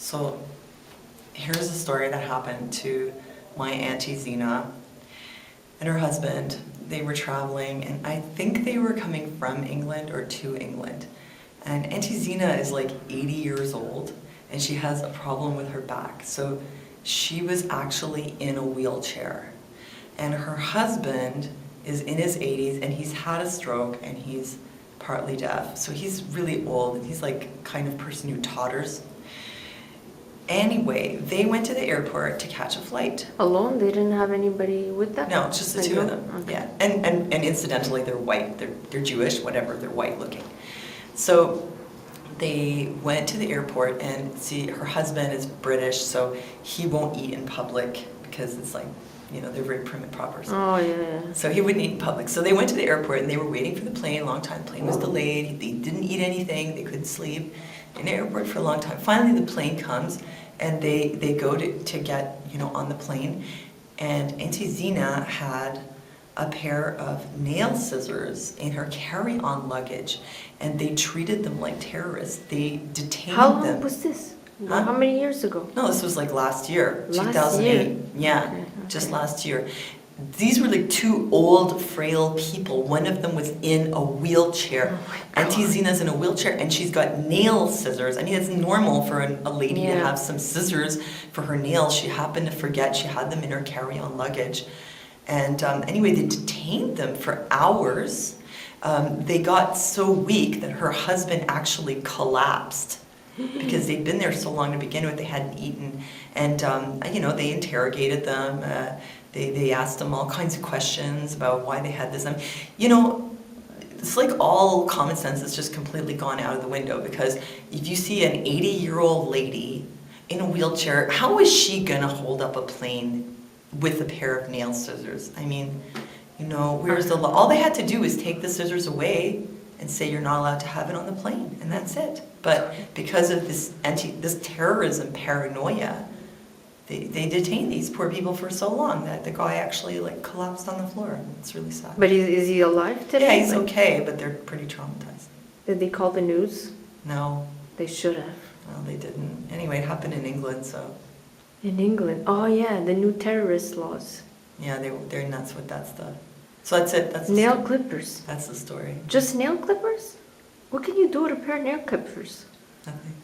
So here's a story that happened to my Auntie Zena and her husband. They were traveling, and I think they were coming from England or to England. And Auntie Zena is like 80 years old, and she has a problem with her back. So she was actually in a wheelchair. And her husband is in his 80s, and he's had a stroke, and he's partly deaf. So he's really old, and he's like kind of person who totters. Anyway, they went to the airport to catch a flight. Alone? They didn't have anybody with them? No, it's just the two of them. Okay. Yeah, and incidentally, they're white. They're Jewish, whatever. They're white looking. So they went to the airport, and see, her husband is British, so he won't eat in public because it's like, you know, they're very prim and proper. So. Oh, yeah. So he wouldn't eat in public. So they went to the airport, and they were waiting for the plane a long time. The plane was delayed. They didn't eat anything. They couldn't sleep in the airport for a long time. Finally, the plane comes, and they go to get, you know, on the plane. And Auntie Zena had a pair of nail scissors in her carry-on luggage, and they treated them like terrorists. They detained How them. long was this? Huh? How many years ago? No, this was like last year, Last 2008. year? Yeah, Okay, just okay. last year. These were like two old, frail people. One of them was in a wheelchair. Oh my Auntie God. Zena's in a wheelchair, and she's got nail scissors. I mean, it's normal for a lady to Yeah. have some scissors for her nails. She happened to forget she had them in her carry-on luggage. And anyway, they detained them for hours. They got so weak that her husband actually collapsed because they'd been there so long to begin with. They hadn't eaten. And, you know, they interrogated them. They asked them all kinds of questions about why they had this. I mean, you know, it's like all common sense is just completely gone out of the window, because if you see an 80-year-old lady in a wheelchair, how is she going to hold up a plane with a pair of nail scissors? I mean, you know, where's the law? All they had to do was take the scissors away and say you're not allowed to have it on the plane, and that's it. But because of this terrorism paranoia, they detained these poor people for so long that the guy actually like collapsed on the floor. It's really sad. But is he alive today? Yeah, he's Like, okay, but they're pretty traumatized. Did they call the news? No, They should have. no, they didn't. Anyway, it happened in England, so In England? Oh, yeah, the new terrorist laws. yeah, they're nuts with that stuff. So that's it. That's the Nail story. clippers. That's the story. Just nail clippers? What can you do with a pair of nail clippers? Nothing.